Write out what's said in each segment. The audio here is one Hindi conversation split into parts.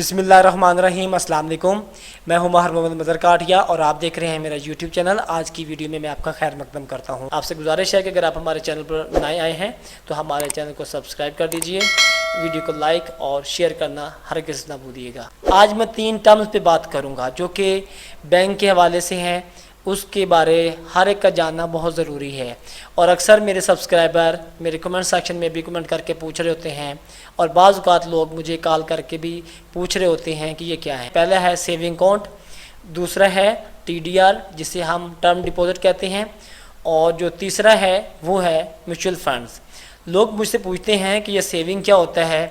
बिस्मिल्लाहिर्रहमानिर्रहीम, अस्सलाम वालेकुम। मैं हूं महर मोहम्मद मज़हर काठिया और आप देख रहे हैं मेरा यूट्यूब चैनल। आज की वीडियो में मैं आपका खैर मकदम करता हूं। आपसे गुजारिश है कि अगर आप हमारे चैनल पर नए आए हैं तो हमारे चैनल को सब्सक्राइब कर दीजिए, वीडियो को लाइक और शेयर करना हरगिज़ ना भूलिएगा। आज मैं 3 टर्म्स पे बात करूँगा जो कि बैंक के हवाले से हैं, उसके बारे हर एक का जानना बहुत ज़रूरी है। और अक्सर मेरे सब्सक्राइबर मेरे कमेंट सेक्शन में भी कमेंट करके पूछ रहे होते हैं और बाज़ औक़ात लोग मुझे कॉल करके भी पूछ रहे होते हैं कि ये क्या है। पहला है सेविंग अकाउंट, दूसरा है टीडीआर जिसे हम टर्म डिपॉजिट कहते हैं, और जो तीसरा है वो है म्यूचुअल फंड्स। लोग मुझसे पूछते हैं कि ये सेविंग क्या होता है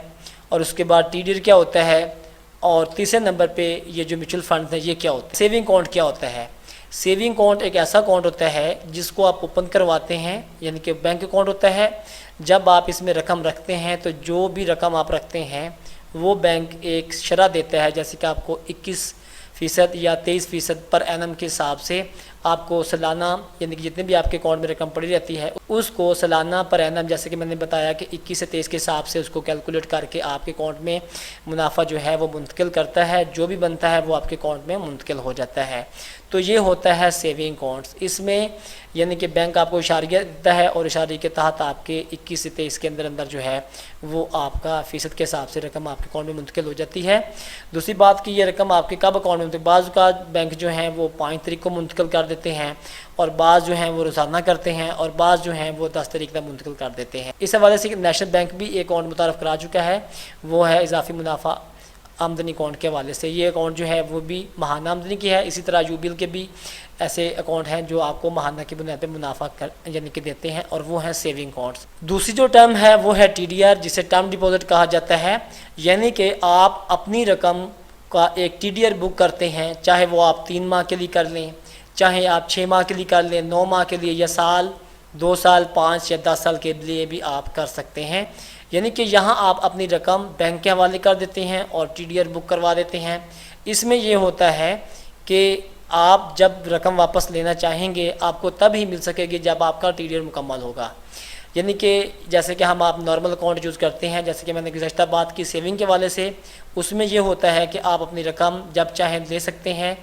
और उसके बाद टीडीआर क्या होता है, और तीसरे नंबर पे ये जो म्यूचुअल फंड्स हैं ये क्या होता है। सेविंग अकाउंट क्या होता है? सेविंग अकाउंट एक ऐसा अकाउंट होता है जिसको आप ओपन करवाते हैं, यानी कि बैंक अकाउंट होता है। जब आप इसमें रकम रखते हैं तो जो भी रकम आप रखते हैं वो बैंक एक शरह देता है, जैसे कि आपको 21% या 23% पर एनम के हिसाब से आपको सालाना, यानी कि जितने भी आपके अकाउंट में रकम पड़ी रहती है उसको सालाना पर एनम, जैसे कि मैंने बताया कि 21 से 23 के हिसाब से उसको कैलकुलेट करके आपके अकाउंट में मुनाफा जो है वो मुंतकिल करता है। जो भी बनता है वो आपके अकाउंट में मुंतकिल हो जाता है। तो ये होता है सेविंग अकाउंट्स। इसमें यानी कि बैंक आपको इशारिया देता है और इशारे के तहत आपके 21 से 23 के अंदर जो है वो आपका फ़ीसद के हिसाब से रकम आपके अकाउंट में मुंतकिल हो जाती है। दूसरी बात कि ये रकम आपके कब अकाउंट में, बाज़ का बैंक जो हैं वो 5 तारीख को मुंतकिल कर देते हैं और बाज़ जो हैं वो रोज़ाना करते हैं और बाज़ जो हैं वो 10 तारीख तक मुंतकिल कर देते हैं। इस हवाले से नेशनल बैंक भी एक अकाउंट मुतारफ़ करा चुका है, वो है इजाफी मुनाफा आमदनी अकाउंट के हवाले से। ये अकाउंट जो है वो भी महाना आमदनी की है। इसी तरह यूबीएल के भी ऐसे अकाउंट हैं जो आपको महाना की बुनियाद पर मुनाफा यानी कि देते हैं, और वो हैं सेविंग अकाउंट्स। दूसरी जो टर्म है वो है टीडीआर, जिसे टर्म डिपॉजिट कहा जाता है। यानी कि आप अपनी रकम का एक टीडीआर बुक करते हैं, चाहे वो आप 3 माह के लिए कर लें, चाहे आप 6 माह के लिए कर लें, 9 माह के लिए, या साल, 2 साल, 5 या 10 साल के लिए भी आप कर सकते हैं। यानी कि यहाँ आप अपनी रकम बैंक के हवाले कर देते हैं और टीडीआर बुक करवा देते हैं। इसमें यह होता है कि आप जब रकम वापस लेना चाहेंगे आपको तब ही मिल सकेगी जब आपका टीडीआर मुकम्मल होगा। यानी कि जैसे कि आप नॉर्मल अकाउंट यूज़ करते हैं, जैसे कि मैंने गुज़श्ता बात की सेविंग के वाले से, उसमें यह होता है कि आप अपनी रकम जब चाहें ले सकते हैं,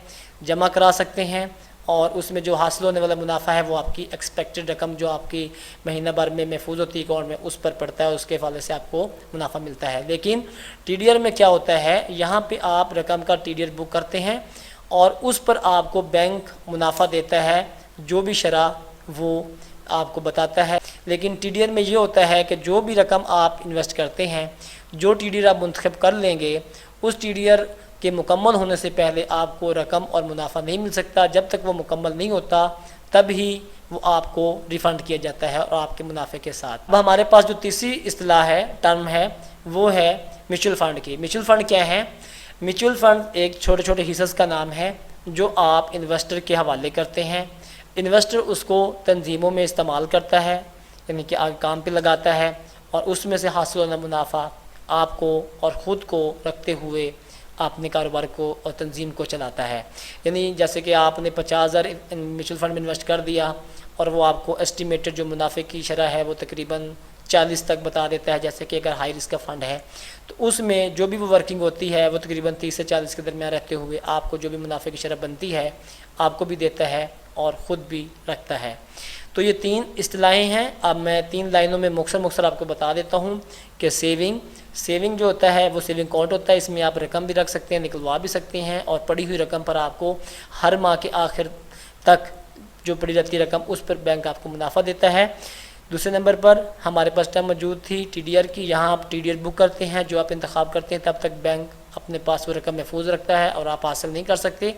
जमा करा सकते हैं, और उसमें जो हासिल होने वाला मुनाफा है वो आपकी एक्सपेक्टेड रकम जो आपकी महीना भर में महफूज होती है अकाउंट में उस पर पड़ता है, उसके हवाले से आपको मुनाफा मिलता है। लेकिन टीडीआर में क्या होता है, यहाँ पे आप रकम का टीडीआर बुक करते हैं और उस पर आपको बैंक मुनाफा देता है, जो भी शरह वो आपको बताता है। लेकिन टीडीआर में ये होता है कि जो भी रकम आप इन्वेस्ट करते हैं, जो टीडीआर आप मुंतखब कर लेंगे, उस टीडीआर के मुकम्मल होने से पहले आपको रकम और मुनाफा नहीं मिल सकता। जब तक वो मुकम्मल नहीं होता तब ही वो आपको रिफ़ंड किया जाता है और आपके मुनाफे के साथ। अब हमारे पास जो तीसरी इस्तिलाह है, टर्म है, वो है म्यूचुअल फ़ंड की। म्यूचुअल फ़ंड क्या है? म्यूचुअल फ़ंड एक छोटे छोटे हिस्स का नाम है जो आप इन्वेस्टर के हवाले करते हैं। इन्वेस्टर उसको तंजीमों में इस्तेमाल करता है, यानी कि आगे काम पे लगाता है, और उसमें से हासिल होना मुनाफा आपको और ख़ुद को रखते हुए अपने कारोबार को और तंजीम को चलाता है। यानी जैसे कि आपने 50,000 म्यूचुअल फंड में इन्वेस्ट कर दिया और वो आपको एस्टिमेटेड जो मुनाफे की शरह है वो तकरीबन 40 तक बता देता है। जैसे कि अगर हाई रिस्क का फ़ंड है तो उसमें जो भी वो वर्किंग होती है वो तकरीबन 30 से 40 के दरमियान रहते हुए आपको जो भी मुनाफे की शरह बनती है आपको भी देता है और ख़ुद भी रखता है। तो ये 3 इस्तिलाहें हैं। अब मैं 3 लाइनों में मुख्तसर आपको बता देता हूँ कि सेविंग जो होता है वो सेविंग अकाउंट होता है। इसमें आप रकम भी रख सकते हैं, निकलवा भी सकते हैं, और पड़ी हुई रकम पर आपको हर माह के आखिर तक जो पड़ी रहती रकम उस पर बैंक आपको मुनाफा देता है। दूसरे नंबर पर हमारे पास टर्म मौजूद थी टीडीआर की। यहाँ आप टीडीआर बुक करते हैं, जो आप इंतखाब करते हैं तब तक बैंक अपने पास वो रकम महफूज रखता है और आप हासिल नहीं कर सकते।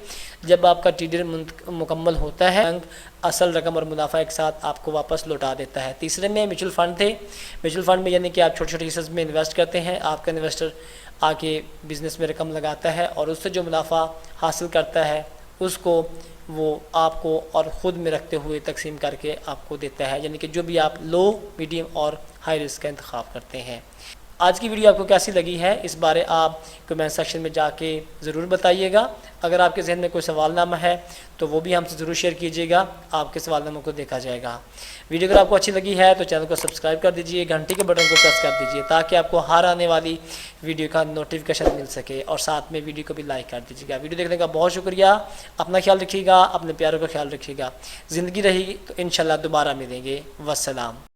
जब आपका टीडीआर मुकम्मल होता है बैंक असल रकम और मुनाफा एक साथ आपको वापस लौटा देता है। तीसरे में म्यूचुअल फ़ंड थे। म्यूचुअल फ़ंड में यानी कि आप छोटे छोटे हिस्से में इन्वेस्ट करते हैं, आपका इन्वेस्टर आके बिज़नेस में रकम लगाता है और उससे जो मुनाफा हासिल करता है उसको वो आपको और ख़ुद में रखते हुए तकसीम करके आपको देता है। यानी कि जो भी आप लो, मीडियम और हाई रिस्क का इंतखाब करते हैं। आज की वीडियो आपको कैसी लगी है इस बारे आप कमेंट सेक्शन में जाके ज़रूर बताइएगा। अगर आपके जहन में कोई सवालनामा है तो वो भी हमसे ज़रूर शेयर कीजिएगा, आपके सवालनामों को देखा जाएगा। वीडियो अगर आपको अच्छी लगी है तो चैनल को सब्सक्राइब कर दीजिए, घंटी के बटन को प्रेस कर दीजिए ताकि आपको हर आने वाली वीडियो का नोटिफिकेशन मिल सके, और साथ में वीडियो को भी लाइक कर दीजिएगा। वीडियो देखने का बहुत शुक्रिया। अपना ख्याल रखिएगा, अपने प्यारों का ख्याल रखिएगा। ज़िंदगी रहेगी तो इंशाल्लाह दोबारा मिलेंगे। वस्सलाम।